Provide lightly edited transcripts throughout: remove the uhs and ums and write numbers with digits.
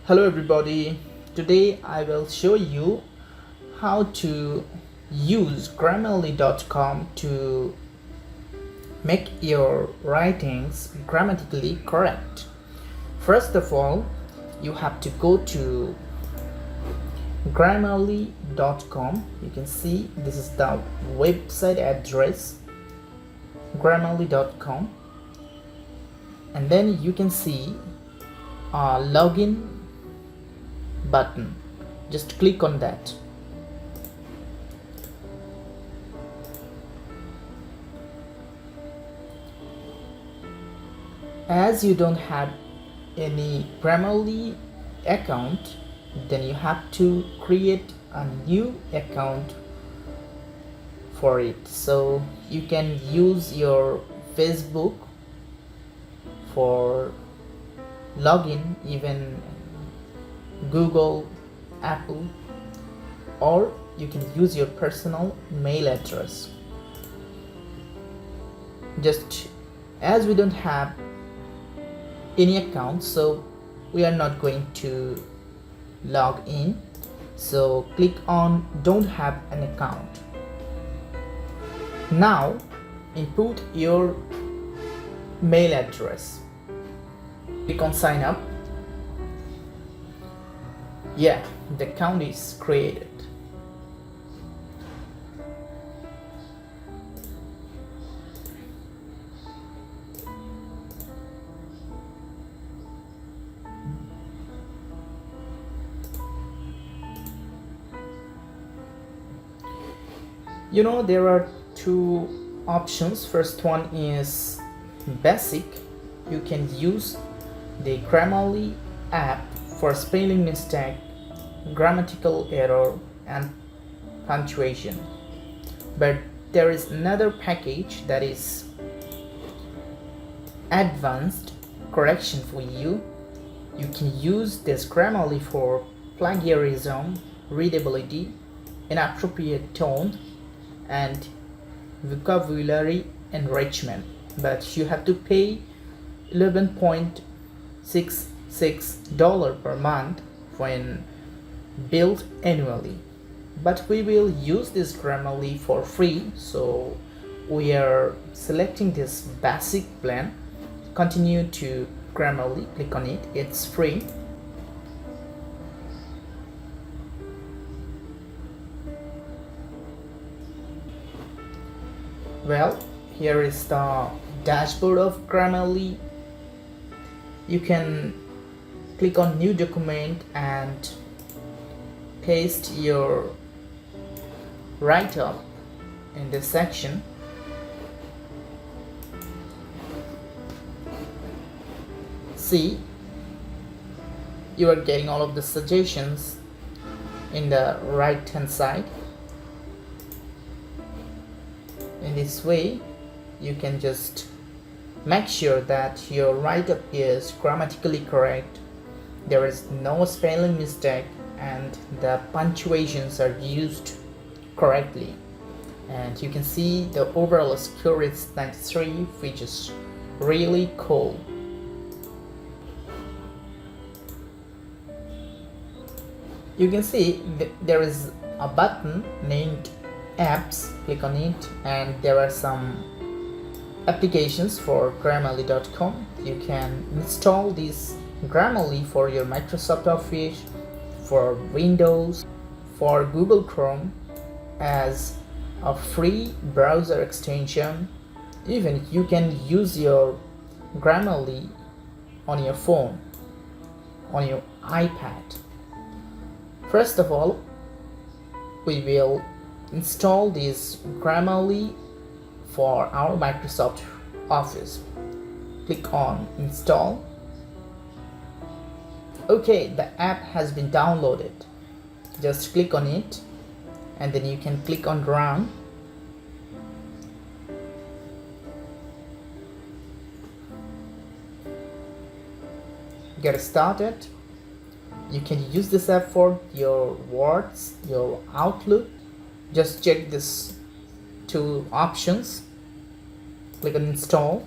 Hello everybody, today I will show you how to use Grammarly.com to make your writings grammatically correct. First of all, you have to go to Grammarly.com. You can see this is the website address, Grammarly.com, and then you can see a login button. Just click on that. As you don't have any Grammarly account, then you have to create a new account for it. So you can use your Facebook for login, even Google, Apple, or you can use your personal mail address. Just as we don't have any account, so we are not going to log in, so click on don't have an account. Now input your mail address, click on sign up. Yeah, the account is created. There are two options. First one is basic. You can use the Grammarly app for spelling mistake, grammatical error, and punctuation. But there is another package that is advanced correction for you. You can use this Grammarly for plagiarism, readability, inappropriate tone, and vocabulary enrichment. But you have to pay $11.66 per month when billed annually. But we will use this Grammarly for free, so we are selecting this basic plan. Continue to Grammarly, click on it, it's free. Well, here is the dashboard of Grammarly. You can click on new document and paste your write-up in this section. See, you are getting all of the suggestions in the right hand side. In this way, you can just make sure that your write-up is grammatically correct, there is no spelling mistake, and the punctuations are used correctly. And you can see the overall score is 93, which is really cool. You can see there is a button named apps. Click on it, and there are some applications for Grammarly.com. You can install this Grammarly for your Microsoft Office, for Windows, for Google Chrome as a free browser extension. Even you can use your Grammarly on your phone, on your iPad. First of all, we will install this Grammarly for our Microsoft Office. Click on install. Okay, the app has been downloaded. Just click on it, and then you can click on run. Get started. You can use this app for your words, your Outlook. Just check this two options. Click on install.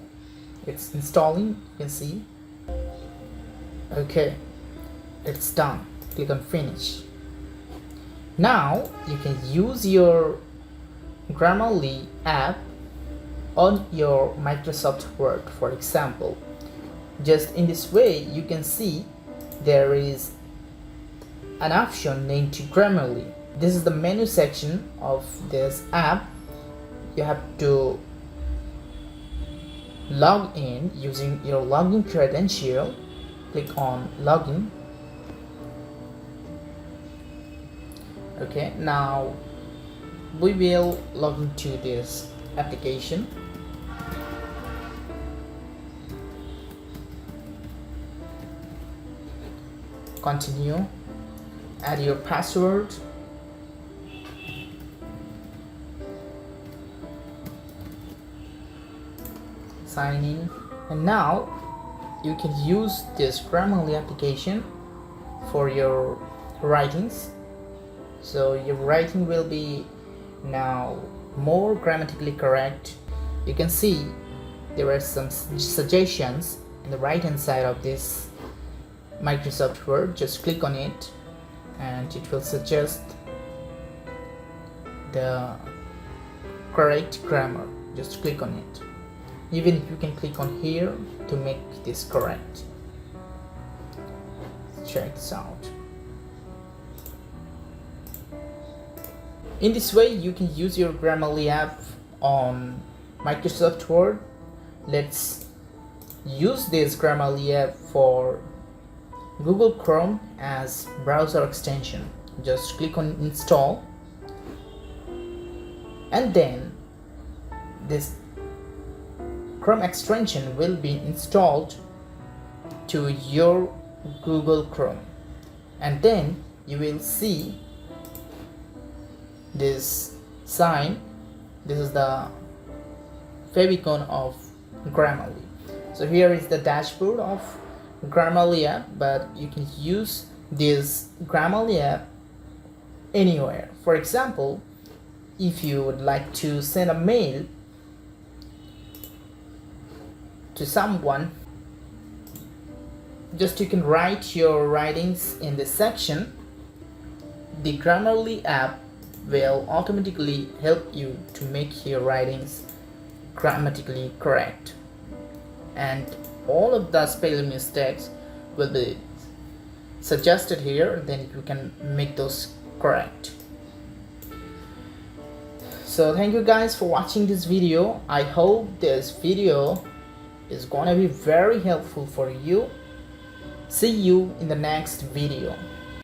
It's installing, you can see. Okay, It's done. Click on finish. Now you can use your Grammarly app on your Microsoft Word, for example. Just in this way you can see there is an option named Grammarly. This is the menu section of this app. You have to log in using your login credential. Click on login. Okay, now we will log into this application. Continue. Add your password. Sign in. And now you can use this Grammarly application for your writings. So your writing will be now more grammatically correct. You can see there are some suggestions in the right hand side of this Microsoft Word. Just click on it and it will suggest the correct grammar. Just click on it. Even you can click on here to make this correct. Check this out. In this way you can use your Grammarly app on Microsoft Word. Let's use this Grammarly app for Google Chrome as browser extension. Just click on install, and then this Chrome extension will be installed to your Google Chrome, and then you will see this sign. This is the favicon of Grammarly. So here is the dashboard of Grammarly app, but you can use this Grammarly app anywhere. For example, if you would like to send a mail to someone, just you can write your writings in this section. The Grammarly app will automatically help you to make your writings grammatically correct, and all of the spelling mistakes will be suggested here. Then you can make those correct. So thank you guys for watching this video. I hope this video is gonna be very helpful for you. See you in the next video.